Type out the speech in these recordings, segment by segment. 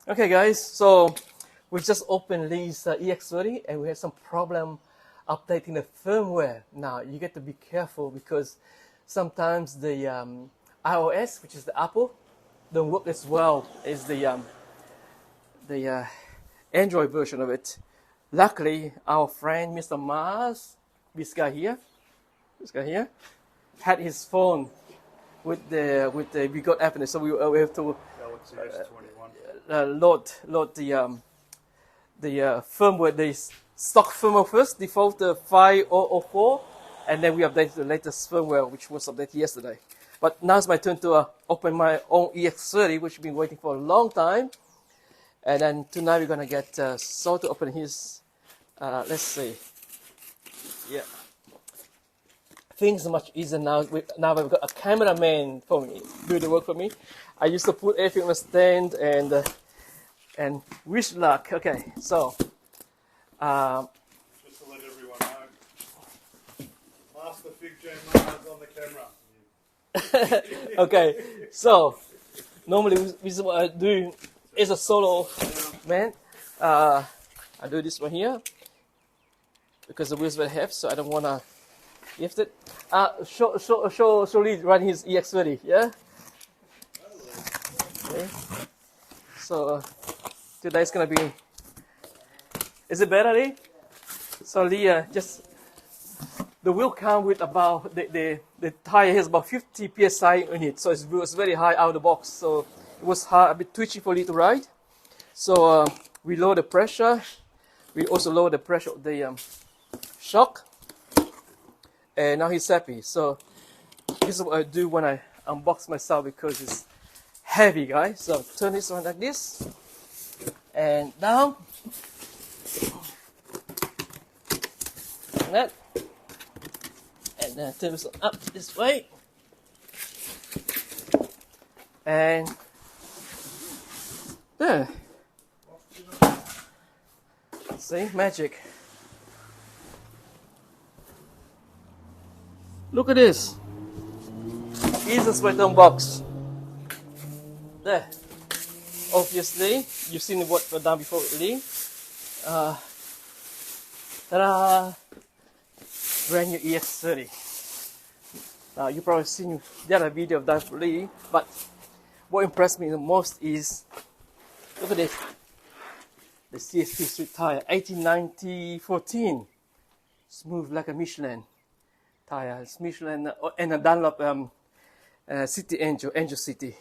Okay, guys, so we just opened Lee's EX30 and we had some problem updating the firmware. Now, you get to be careful because sometimes the iOS, which is the Apple, don't work as well as the Android version of it. Luckily, our friend Mr. Mars, this guy here, had his phone with the we got app in it, so we have to load the firmware, the stock firmware first, default 5004, and then we updated the latest firmware, which was updated yesterday. But now it's my turn to open my own EX30, which I've been waiting for a long time. And then tonight we're gonna get Saul to open his. Let's see. Yeah, things are much easier now. Now I've got a cameraman for me, do the work for me. I used to put everything on a stand and wish luck. Okay, so. Just to let everyone know, Master Fig Jam Mars on the camera. Okay, so normally this is what I do as a solo man. I do this one here because the wheels very heavy, so I don't want to lift it. Show Lee running his EX30, yeah? Okay. So today's gonna be. Is it better, Lee? So Lee, just the wheel come with about the tire has about 50 psi in it, so it was very high out of the box. So it was hard, a bit twitchy for Lee to ride. So we lower the pressure. We also lower the pressure of the shock, and now he's happy. So this is what I do when I unbox myself because it's heavy, guys. So turn this one like this, and down. That, and then turn this up this way, and there. See, magic. Look at this. Easiest way to unbox. There. Obviously, you've seen what I've done before with Lee. Ta-da! Brand new EX30. Now you've probably seen the other video of that for Lee, but what impressed me the most is, look at this. The CSP street tire, 1890-14. Smooth like a Michelin tire. It's Michelin and a Dunlop City Angel City.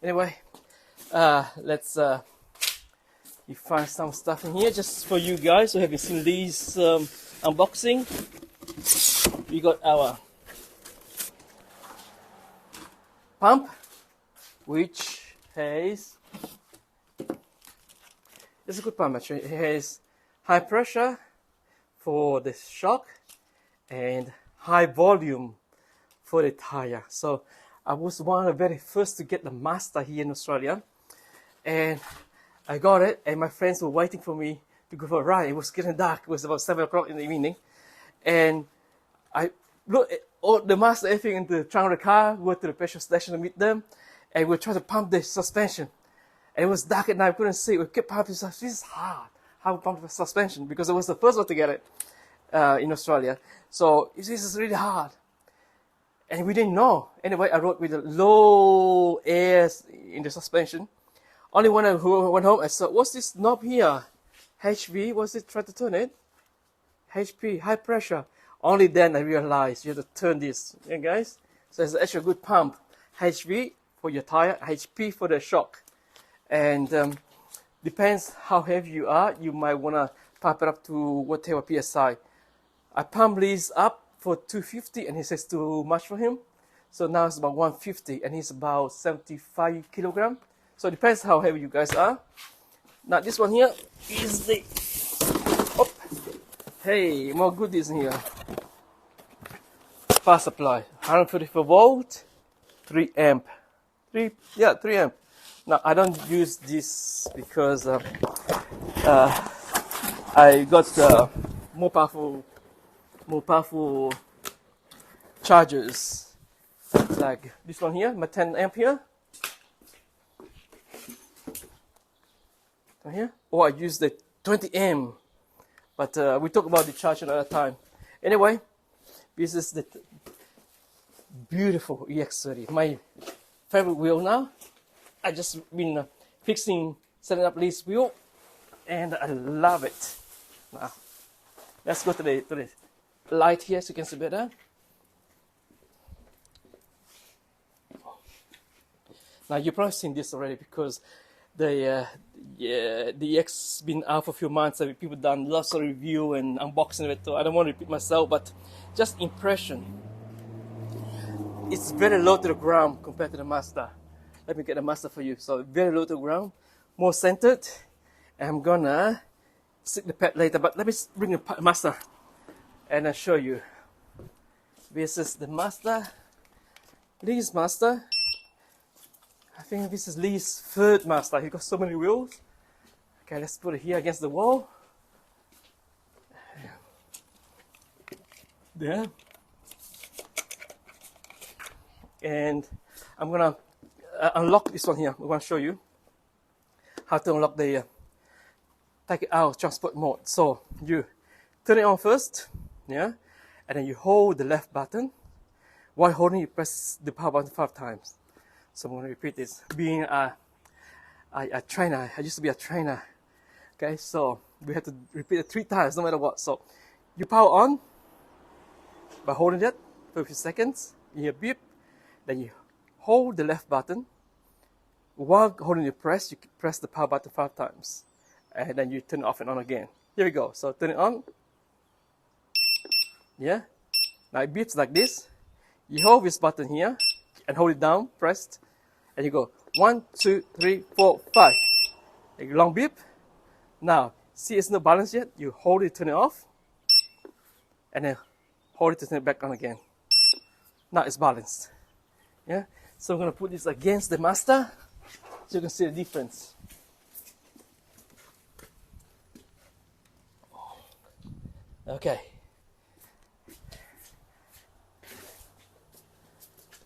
Anyway, let's you find some stuff in here just for you guys who haven't seen Lee's unboxing. We got our pump, which has, it's a good pump actually. It has high pressure for the shock and high volume for the tire. So I was one of the very first to get the Master here in Australia, and I got it, and my friends were waiting for me to go for a ride. It was getting dark. It was about 7 o'clock in the evening, and I looked at all the Master, everything in the trunk of the car, go to the petrol station to meet them, and we tried to pump the suspension. And it was dark at night, we couldn't see. We kept pumping. This is hard, how to pump the suspension, because I was the first one to get it in Australia. So this is really hard. And we didn't know. Anyway, I rode with a low air in the suspension. Only when I went home, I saw, what's this knob here? HV, what's it? Try to turn it. HP, high pressure. Only then I realized you have to turn this. Yeah, guys? So it's actually a good pump. HV for your tire, HP for the shock. And depends how heavy you are, you might want to pump it up to whatever PSI. I pumped Lee's up for 250 and he says too much for him. So now it's about 150 and he's about 75 kilogram. So it depends how heavy you guys are. Now this one here is the, oh, hey, more goodies in here. Power supply, 134 volt, 3 amp. 3 amp. Now I don't use this because I got more powerful chargers, like this one here, my 10 amp here. here, or I use the 20 amp. But we talk about the charge another time. Anyway, this is the beautiful EX30, my favorite wheel now. I just been setting up this wheel, and I love it. Now, let's go to the light here so you can see better. Now you've probably seen this already because the EX been out for a few months. And people done lots of review and unboxing of it. So I don't want to repeat myself, but just impression. It's very low to the ground compared to the Mazda. Let me get the Mazda for you. So very low to the ground, more centered. And I'm gonna stick the pad later, but let me bring the Mazda and I'll show you. This is the Mazda, Lee's Mazda. I think this is Lee's third Mazda. He got so many wheels. Okay, let's put it here against the wall. There. And I'm gonna unlock this one here. I'm gonna show you how to unlock the take it out transport mode. So you turn it on first, yeah, and then you hold the left button. While holding, you press the power button 5 times. So I'm going to repeat this. Being a trainer, I used to be a trainer. Okay, so we have to repeat it 3 times, no matter what. So you power on by holding it for a few seconds. You hear beep. Then you hold the left button. While holding the press, you press the power button 5 times. And then you turn it off and on again. Here we go. So turn it on. Yeah. Now it beeps like this. You hold this button here and hold it down, pressed, and you go 1, 2, 3, 4, 5. A long beep. Now, see it's no balance yet. You hold it, turn it off, and then hold it to turn it back on again. Now it's balanced. Yeah. So I'm gonna put this against the Mazda so you can see the difference. Okay.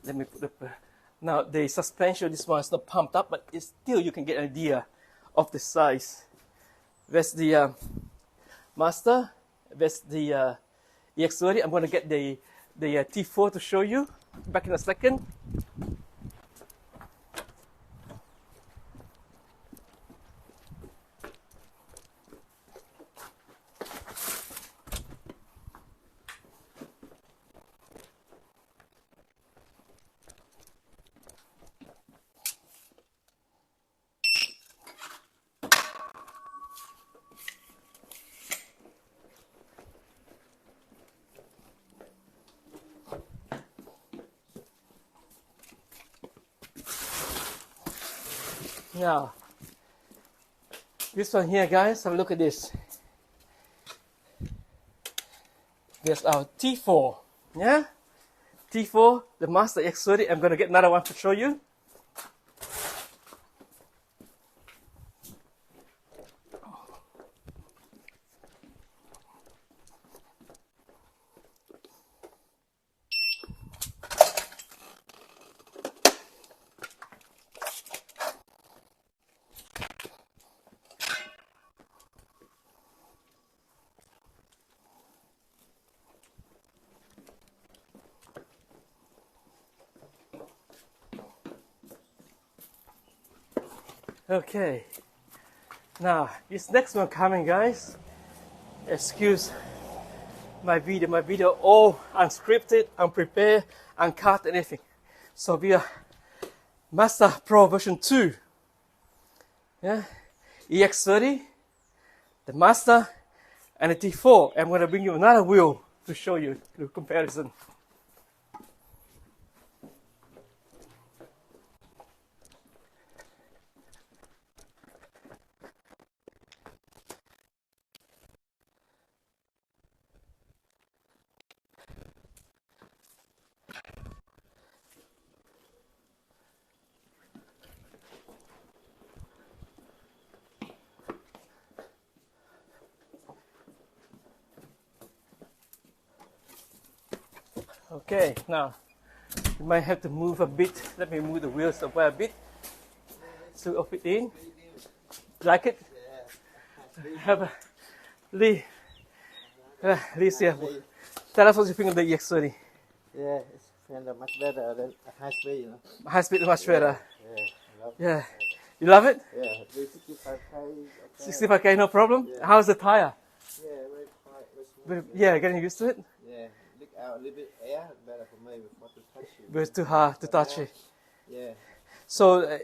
Let me put the, now the suspension, this one is not pumped up, but it's still you can get an idea of the size. That's the Mazda, that's the EX30. I'm going to get the T4 to show you back in a second. Now, this one here, guys, have a look at this. There's our T4, yeah? T4, the Mazda EX30. I'm going to get another one to show you. Okay, now this next one coming, guys. Excuse my video all unscripted, unprepared, uncut, anything. So we are Mazda Pro version 2, yeah, EX30, the Mazda, and the T4. I'm gonna bring you another wheel to show you the comparison. Okay, now you might have to move a bit. Let me move the wheels away a bit so it'll fit in. Like it? Yeah. have a Lee. Lee's here. Tell us what you think of the EX30. Yeah, it's kind of much better than high speed, you know. High speed, much better. Yeah, I love Yeah. You love it? Yeah, the 65k. Okay. 65k, no problem. Yeah. How's the tire? Yeah, very quiet, very smooth. Yeah, getting used to it. Yeah, leak out a little bit air, better for me before to touch you. But it's too hard to touch it. Yeah. So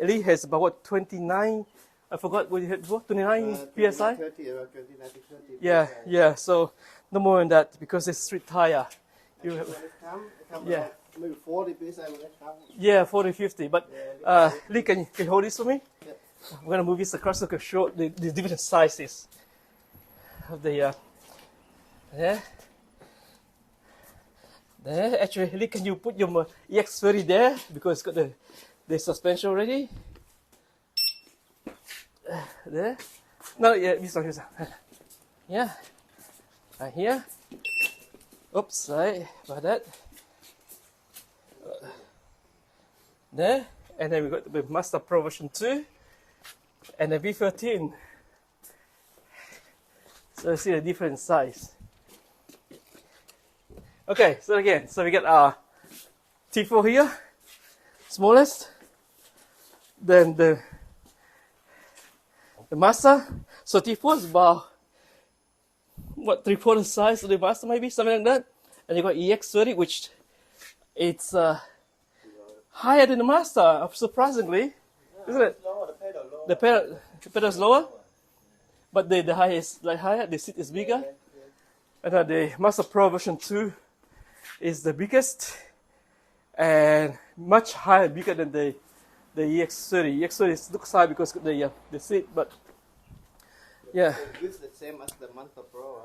Lee has about what 29. I forgot what you had before. 29 psi. 30, around 29 to 30. Yeah, yeah. So no more than that because it's street tire. You When have, it come Yeah. around maybe 40 psi when it come. yeah, 40, 50. But Lee, can you hold this for me? Yeah. We're gonna move this across to show the different sizes of the. There. There. Actually, Lee, can you put your EX30 there because it's got the suspension already. There. No, yeah, this one. Yeah. Right here. Oops, sorry about that. There. And then we got the Master Pro version 2 and the V13. So you see the different size. Okay, so again, so we got our T4 here, smallest. Then the Master. So T4 is about what 3/4 size of the Master, maybe something like that. And you got EX30, which it's higher than the Master, surprisingly, isn't it? Lower, the pedal lower. The pedal is lower, but the height is like higher. The seat is bigger. And then the Master Pro version 2 is the biggest and much higher, bigger than the EX30. EX30 looks high because of the seat, but yeah. It's the same as the Master Pro,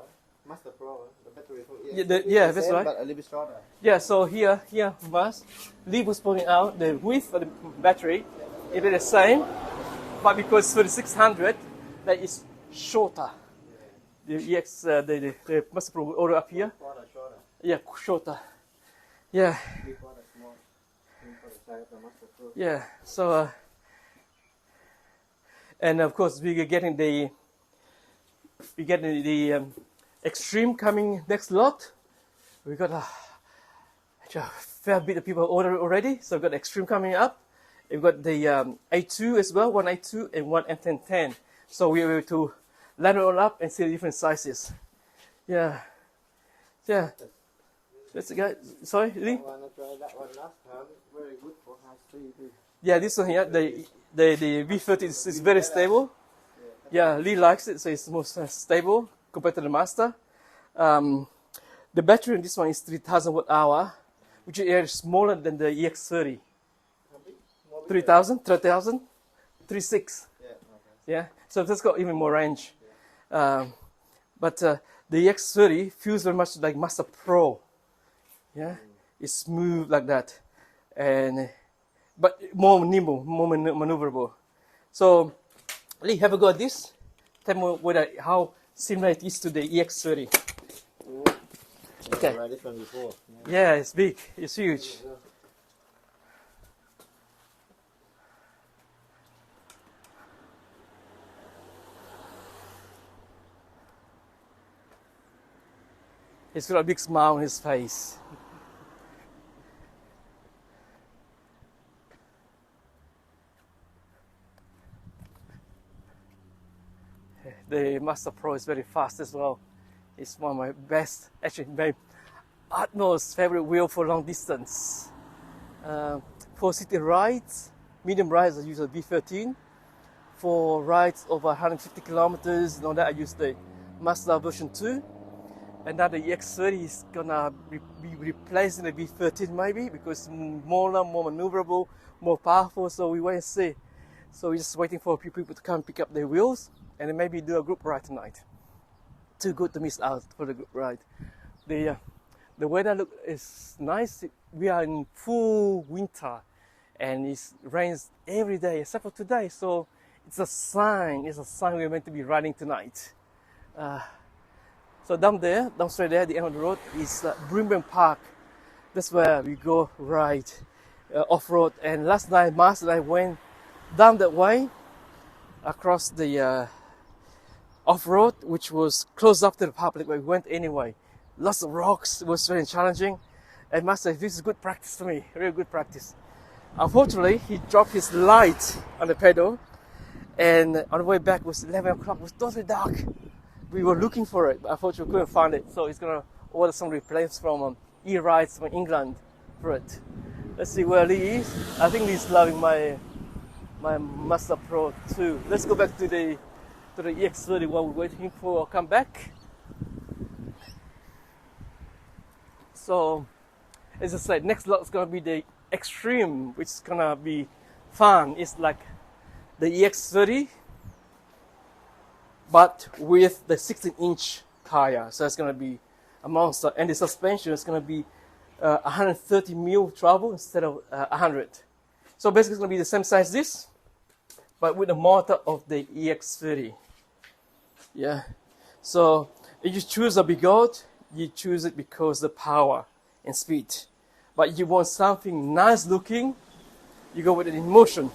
Master Pro, the battery. Yeah, that's same, right. But a little bit shorter. Yeah, so here from us, Lee was pointing out the width of the battery, it is the same, but because 3600, that is shorter. The EX, the Master Pro order up here, Shorter. yeah, shorter. Yeah, 3/4 small. 3/4 size of the Master Pro. yeah. So, and of course we're getting the Extreme coming next lot. We got a fair bit of people ordered already, so we've got Extreme coming up. We've got the A2 as well, one A2 and one M1010. So we were to line it all up and see the different sizes. Yeah, yeah. That's the guy. Sorry, Lee. I want to try that one last time. Very good for high speed. Yeah, this one here, the V30 is very stable. Yeah, Lee likes it, so it's most stable compared to the Master. The battery in this one is 3000 watt-hour, which is smaller than the EX30. 3000, 36. Yeah, okay. Yeah, so that's got even more range. But the EX30 feels very much like Master Pro. Yeah, it's smooth like that, and but more nimble, more maneuverable. So, Lee, have a go at this. Tell me how similar it is to the EX30. Okay. I tried this one before. Yeah, it's big. It's huge. He's got a big smile on his face. The Master Pro is very fast as well. It's one of my best, actually my utmost favorite wheel for long distance. For city rides, medium rides I use a V13. For rides over 150 kilometers and all that I use the Master version 2. And now the EX30 is gonna be replacing the V13 maybe because it's smaller, more maneuverable, more powerful, so we wait and see. So we're just waiting for a few people to come pick up their wheels and then maybe do a group ride tonight. Too good to miss out for the group ride. The weather is nice. We are in full winter and it rains every day except for today, so it's a sign we're meant to be riding tonight. So down straight there, at the end of the road is Brimbank Park. That's where we go ride off-road. And last night, Mars and I went down that way across the off-road, which was closed up to the public, but we went anyway. Lots of rocks. It was very challenging. And must say, this is good practice for me, really good practice. Unfortunately, he dropped his light on the pedal, and on the way back it was 11 o'clock. It was totally dark. We were looking for it, but unfortunately we couldn't find it. So he's gonna order some replacements from E-Rides from England for it. Let's see where he is. I think he's loving my Mazda Pro too. Let's go back to the EX30 while we're waiting for a comeback. So, as I said, next lot is gonna be the Extreme, which is gonna be fun. It's like the EX30, but with the 16-inch tire. So it's gonna be a monster, and the suspension is gonna be 130 mil travel instead of 100. So basically, it's gonna be the same size as this, but with the motor of the EX30. Yeah. So if you choose a Bigot, you choose it because the power and speed. But you want something nice looking, you go with it in motion.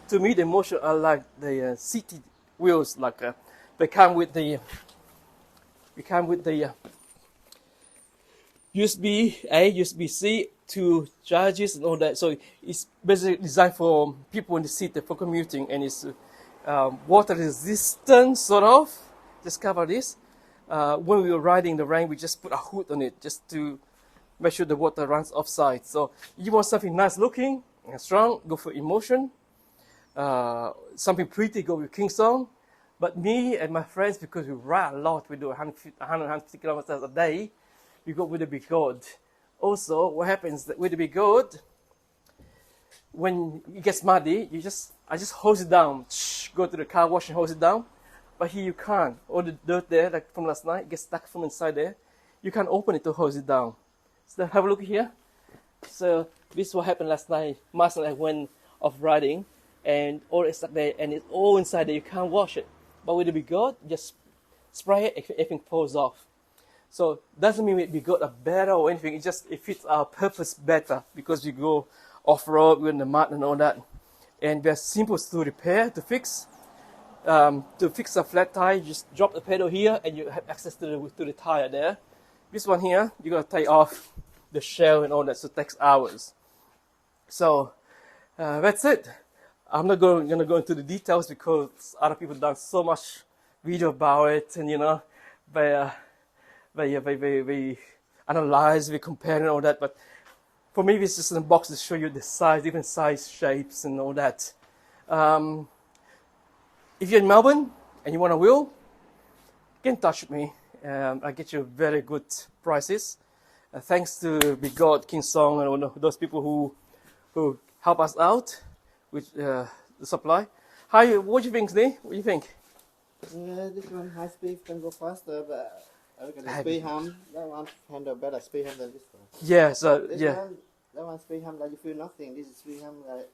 To me, the motion are like the city wheels, like they come with the USB-A, USB-C, 2 charges and all that. So it's basically designed for people in the city for commuting, and it's water resistant, sort of. Just cover this. When we were riding in the rain, we just put a hood on it just to make sure the water runs offside. So you want something nice looking and strong, go for emotion. Something pretty, go with Kingston. But me and my friends, because we ride a lot, we do 150 kilometers a day, we go with the Bigot. Also, what happens with the Bigot, when it gets muddy, I just hose it down. Go to the car wash and hose it down. But here you can't. All the dirt there, like from last night, gets stuck from inside there. You can't open it to hose it down. So have a look here. So this is what happened last night. Master and I went off riding, and all it's stuck there, and it's all inside there. You can't wash it. But with the Bigot, just spray it, everything falls off. So doesn't mean it Bigot are better or anything. It fits our purpose better because we go off road, we're in the mud and all that, and they're simple to repair, to fix. To fix a flat tire, you just drop the pedal here, and you have access to the tire there. This one here, you gotta take off the shell and all that, so it takes hours. So that's it. I'm not gonna go into the details because other people done so much video about it, and you know, they analyze, we compare and all that. But for me, it's just in a box to show you the size, different size, shapes, and all that. If you're in Melbourne and you want a wheel, get in touch with me. I get you very good prices. Thanks to Bigot, King Song, and all those people who help us out with the supply. Hi, what do you think, Snee? What do you think? Yeah, this one high speed can go faster, but I look at the speed hum. That one handle better speed hum than this one. Yeah, so This yeah. one, that one speed hum like you feel nothing. This is speed hum like.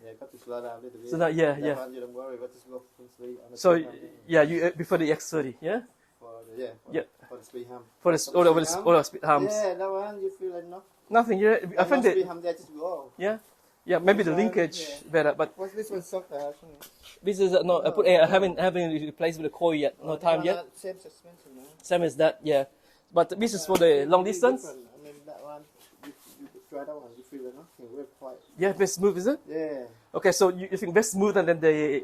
Yeah, got to slow down a little bit. So that, yeah, that yeah. one you don't worry, but just go full speed. On the So speed hum. yeah, you before the EX30, yeah. For the speed hum. For the all the speed humps. Yeah, that one you feel like nothing. Nothing. Yeah, I find speed it. hum there just go. Yeah, yeah. Maybe This the one, linkage yeah. better, but What's this one softer? this is no. I haven't replaced with the coil yet. No time yet. Same suspension, man. Same as that. Yeah, but this is for the long distance. Different. I mean that one. You try that one. You feel like nothing. We're quite. Yeah, best smooth, is it? Yeah. Okay, so you think best smoother than the.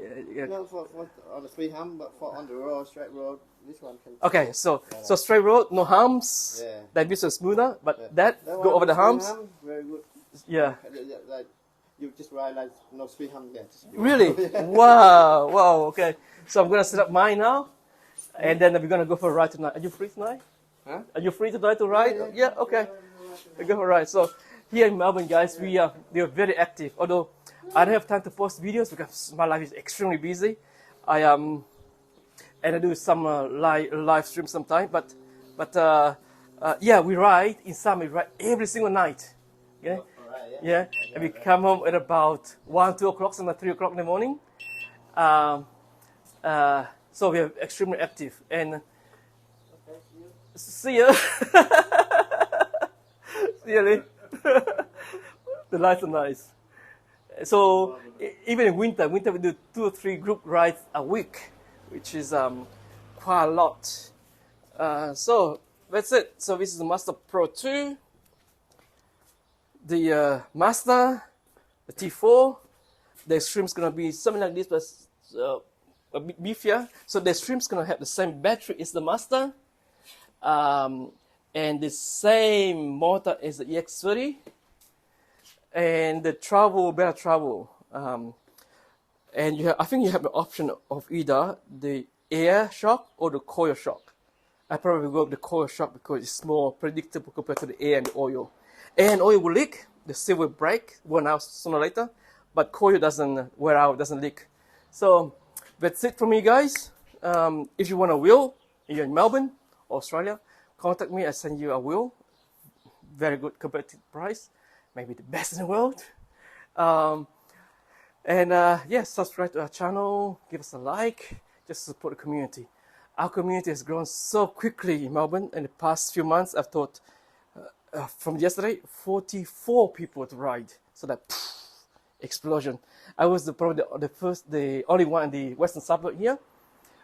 No, for on the speed hum, but for on the road, straight road, this one can. Okay, so straight road, no humps. Yeah. That this is smoother, but Yeah. that That go one over the speed humps. hum, very good. Yeah. Like you just ride like no speed hum there. Just Really? Wow, wow. Okay, so I'm gonna set up mine now, and then we're gonna go for a ride tonight. Are you free tonight? Huh? Are you free tonight to ride? Yeah. Okay. We go for a ride. So here in Melbourne, guys, we are very active. Although I don't have time to post videos because my life is extremely busy. And I do some live stream sometime. But yeah, we ride in summer. We ride every single night. Okay. Alright, Yeah, and we come home at about 1, 2 o'clock, sometimes 3 o'clock in the morning. So we are extremely active. And see you. See you, Lee. The lights are nice. So even in winter we do 2 or 3 group rides a week. which is quite a lot. So that's it. So this is the Master Pro 2, the Master, the T4. The Extreme's gonna be something like this, but a bit beefier. So the Extreme's gonna have the same battery as the Master, and the same motor as the EX30, and the better travel. And I think you have the option of either the air shock or the coil shock. I probably go with the coil shock because it's more predictable compared to the air and the oil. Air and oil will leak, the seal will break, worn out sooner or later, but coil doesn't wear out, doesn't leak. So that's it from me, guys. If you want a wheel, you're in Melbourne, Australia, contact me. I send you a wheel, very good competitive price, maybe the best in the world. Yes, subscribe to our channel, give us a like, just support the community. Our community has grown so quickly in Melbourne in the past few months. I've thought from yesterday, 44 people to ride. So that explosion. I was probably the only one in the western suburb here,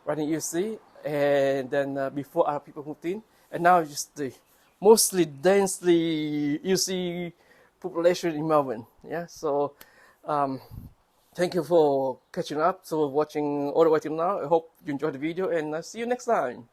riding UC, and then before other people moved in, and now just the mostly densely UC population in Melbourne. Yeah, so thank you for catching up, so watching all the way till now. I hope you enjoyed the video, and I'll see you next time.